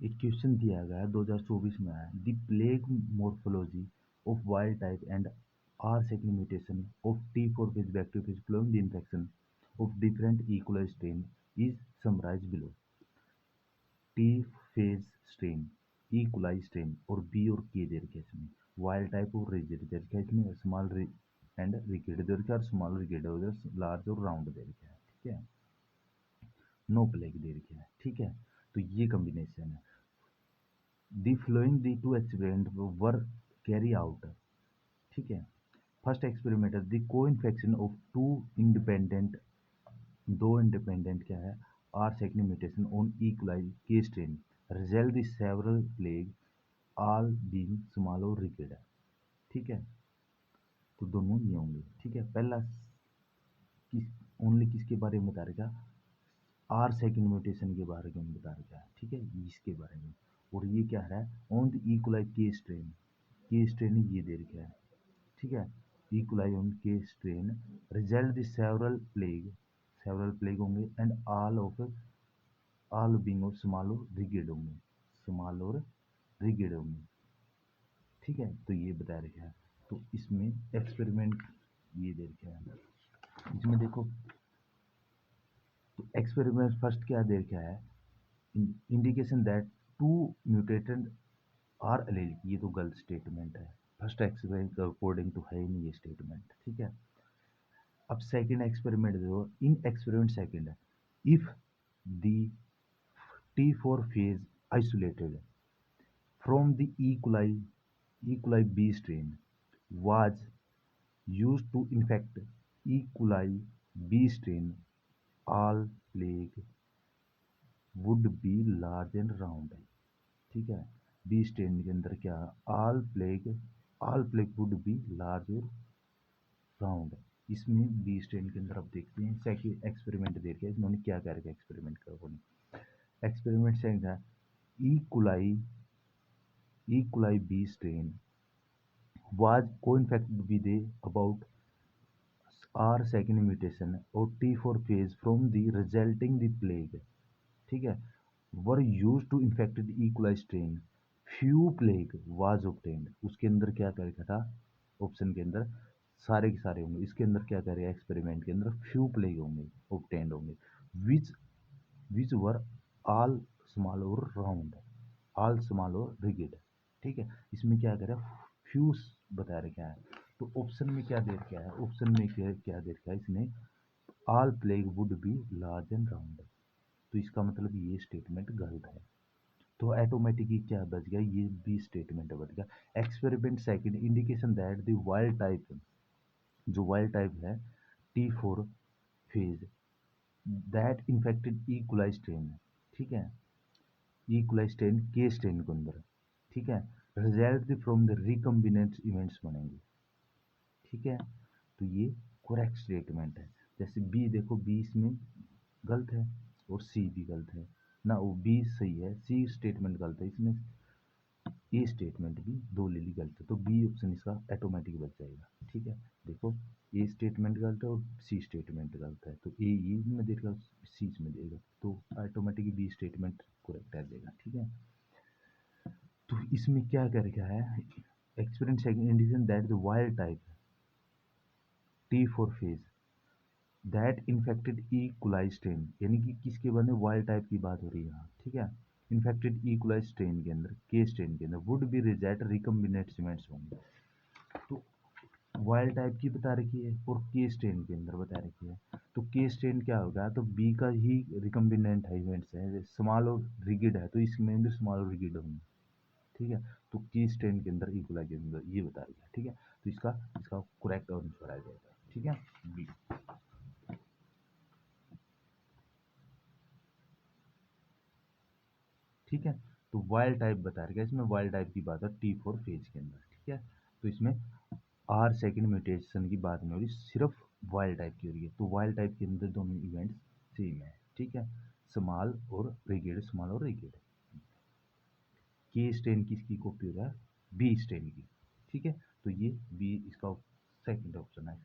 एक क्वेश्चन दिया गया है 2024 में है the plaque morphology of wild type and r second mutation of T4 phage bacteriophage following the infection of different E coli strain is summarise below. T phage strain, E coli strain और B और K दे रखे इसमें, wild type और rigid दे रखे इसमें, small and ragged दे रखे और स्मॉल रिकेड लार्ज और राउंड दे रखे हैं। ठीक है, नो प्लेग दे रखे हैं। ठीक है, तो ये कॉम्बिनेशन है। The following the two experiments were carried out. ठीक है, फर्स्ट एक्सपेरिमेंट है the co infection of two independent क्या है r second mutation on E coli K strain result the several plaque all being small और rigid है। ठीक है, तो दोनों ये होंगे। ठीक है, पहला किस ओनली किसके बारे में बता रखा, आर सेकंड म्यूटेशन के बारे में बता रखा है। ठीक है, इसके बारे में। और ये क्या है on the E coli K strain ये दे रखा है। ठीक है, E coli on K strain result the several plaque होंगे and all being of small और रिगिड होंगे, स्मॉल और रिगिड होंगे। ठीक है, तो ये बता रखा है। तो इसमें एक्सपेरिमेंट ये दे रखा है। इसमें देखो, तो एक्सपेरिमेंट फर्स्ट क्या दे रखा है, indication that two mutated r allele, ये तो गलत स्टेटमेंट है। फर्स्ट एक्सपेरिमेंट अकॉर्डिंग टू है नहीं ये स्टेटमेंट। ठीक है, अब सेकंड एक्सपेरिमेंट देखो, इन एक्सपेरिमेंट सेकंड है if the T4 phase isolated from the E. coli B strain was used to infect E. coli B strain, all plague would be large and round। ठीक है, B strain के अंदर क्या, all plague would be large और round. इसमें B strain के अंदर अब देखते हैं सेकंड एक्सपेरिमेंट दे के इन्होंने क्या कर रखा एक्सपेरिमेंट का। एक्सपेरिमेंट सेकंड है E. coli B strain was co-infected with about R second mutation or T4 phase from the resulting the plague। ठीक है, were used to infected E. coli strain, few plague was obtained। उसके अंदर क्या कर रखा था option के अंदर, सारे के सारे होंगे। इसके अंदर क्या करेगा एक्सपेरिमेंट के अंदर, फ्यू प्लेग होंगे ऑब्टेंड होंगे, विच विच वर ऑल स्मॉल और राउंड, ऑल स्मॉल और रिगिड। ठीक है, इसमें क्या करें फ्यूज बता रखा है। तो ऑप्शन में क्या दे रखा है, ऑप्शन में क्या दे रखा है इसने, all plague would be large and round. तो इसका मतलब ये स्टेटमेंट गलत है। तो ऑटोमेटिकली क्या बच गया, ये भी स्टेटमेंट बच गया। Experiment second indication that the wild type, जो वाइल्ड टाइप है T4 phage that infected E coli strain. ठीक है, ई कुलाई स्ट्रेन के स्ट्रेन के अंदर। ठीक है, result from the recombinant events बनेंगे। ठीक है, तो ये करेक्ट स्टेटमेंट है। जैसे बी देखो, बी इसमें गलत है और सी भी गलत है ना, वो बी सही है, सी स्टेटमेंट गलत है, इसमें ए स्टेटमेंट भी दो ले ली गलत है, तो बी ऑप्शन इसका ऑटोमेटिक बच जाएगा। ठीक है, देखो ए स्टेटमेंट गलत है और सी स्टेटमेंट गलत है, तो ए ये में देगा सी इसमें देगा, तो ऑटोमेटिक बी स्टेटमेंट करेक्ट आ जाएगा। ठीक है, तो इसमें क्या कर रखा है, experience indication that the wild type T4 phage that infected E coli strain, यानी कि किसके बारे में, वाइल्ड टाइप की बात हो रही है यहाँ। ठीक है, इन्फेक्टेड ई कुलाई स्ट्रेन के अंदर, के स्ट्रेन के अंदर would be reject recombinant cements होंगे। तो वाइल्ड टाइप की बता रखी है और के स्ट्रेन के अंदर बता रखी है, तो के स्ट्रेन क्या होगा, तो बी का ही रिकम्बिनेंट है इवेंट्स है, स्मॉल और रिगिड है, तो इसमें अंदर स्मॉल और रिगिड होंगे। ठीक है, तो के स्ट्रेन के अंदर इकोलाई के अंदर ये बता रखा है। ठीक है, तो इसका इसका करेक्ट आंसर आ जाएगा। ठीक है, बी। ठीक है, तो वाइल्ड टाइप बता रखा है, इसमें वाइल्ड टाइप की बात है T4 फेज के अंदर। ठीक है, तो इसमें आर सेकंड म्यूटेशन की बात नहीं हो रही, सिर्फ वाइल्ड टाइप की हो रही है। तो वाइल्ड टाइप के अंदर दोनों इवेंट्स सेम है। ठीक है, स्मॉल और रिगेड, स्मॉल और रिगेड। के स्ट्रेन किसकी कॉपी हो रहा है, बी स्ट्रेन की। ठीक है, तो ये बी इसका सेकंड ऑप्शन है।